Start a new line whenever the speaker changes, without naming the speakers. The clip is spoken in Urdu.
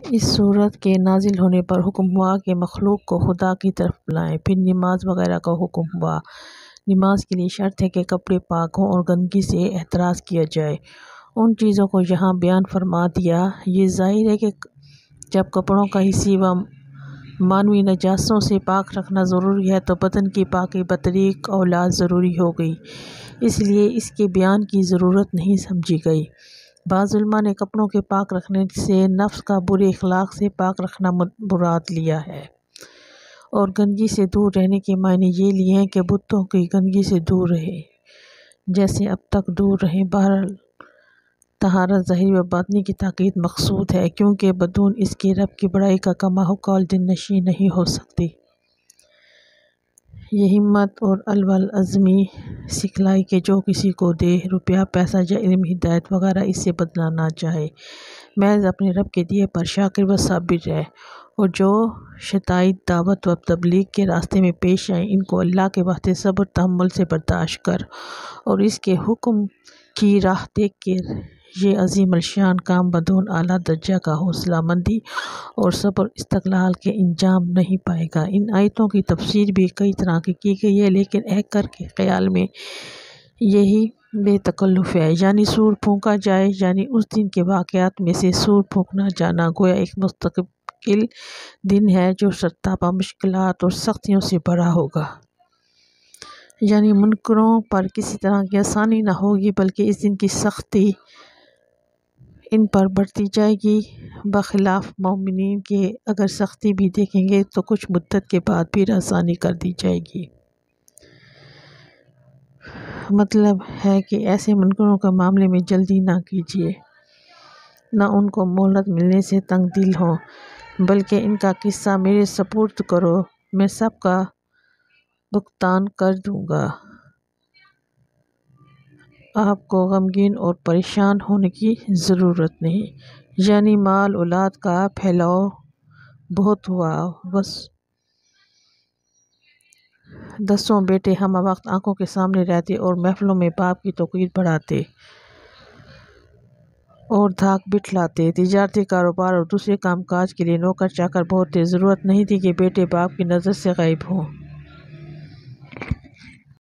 اس صورت کے نازل ہونے پر حکم ہوا کہ مخلوق کو خدا کی طرف بلائیں۔ پھر نماز وغیرہ کا حکم ہوا۔ نماز کے لیے شرط ہے کہ کپڑے پاک ہوں اور گندگی سے احتراز کیا جائے۔ ان چیزوں کو یہاں بیان فرما دیا۔ یہ ظاہر ہے کہ جب کپڑوں کا حصی و معنوی نجاستوں سے پاک رکھنا ضروری ہے تو بدن کی پاکی بطریق اولاد ضروری ہو گئی، اس لیے اس کے بیان کی ضرورت نہیں سمجھی گئی۔ بعض علماء نے کپڑوں کے پاک رکھنے سے نفس کا برے اخلاق سے پاک رکھنا مراد لیا ہے، اور گندگی سے دور رہنے کے معنی یہ لیے ہیں کہ بتوں کی گندگی سے دور رہے جیسے اب تک دور رہیں۔ بہرحال طہارت ظاہری و باطنی کی تاکید مقصود ہے، کیونکہ بدون اس کے رب کی بڑائی کا کما حقال دل نشیں نہیں ہو سکتی۔ یہ ہمت اور علو العزمی سکھلائی کہ جو کسی کو دے، روپیہ، پیسہ یا علم، ہدایت وغیرہ اس سے بدلہ نہ چاہے، محض اپنے رب کے دیے پر شاکر و صابر رہے، اور جو شدائد دعوت و تبلیغ کے راستے میں پیش آئیں ان کو اللہ کے واسطے صبر تحمل سے برداشت کر، اور اس کے حکم کی راہ دیکھ کر یہ عظیم الشان کام بدون اعلیٰ درجہ کا حوصلہ مندی اور صبر استقلال کے انجام نہیں پائے گا۔ ان آیتوں کی تفسیر بھی کئی طرح کی گئی ہے، لیکن ایکر کے خیال میں یہی بے تکلف ہے، یعنی سور پھونکا جائے، یعنی اس دن کے واقعات میں سے سور پھونکنا جانا گویا ایک مستقل دن ہے جو شرطابہ مشکلات اور سختیوں سے بھرا ہوگا، یعنی منکروں پر کسی طرح کی آسانی نہ ہوگی بلکہ اس دن کی سختی ان پر بڑھتی جائے گی، بخلاف مومنین کے اگر سختی بھی دیکھیں گے تو کچھ مدت کے بعد پھر آسانی کر دی جائے گی۔ مطلب ہے کہ ایسے منکروں کے معاملے میں جلدی نہ کیجیے، نہ ان کو مہلت ملنے سے تنگ دل ہوں، بلکہ ان کا قصہ میرے سپرد کرو، میں سب کا بھگتان کر دوں گا۔ آپ کو غمگین اور پریشان ہونے کی ضرورت نہیں، یعنی مال اولاد کا پھیلاؤ بہت ہوا، بس دسوں بیٹے ہمہ وقت آنکھوں کے سامنے رہتے اور محفلوں میں باپ کی توقیر بڑھاتے اور دھاک بٹھلاتے، تجارتی کاروبار اور دوسرے کام کاج کے لیے نوکر چاکر بہت تھے، ضرورت نہیں تھی کہ بیٹے باپ کی نظر سے غائب ہوں۔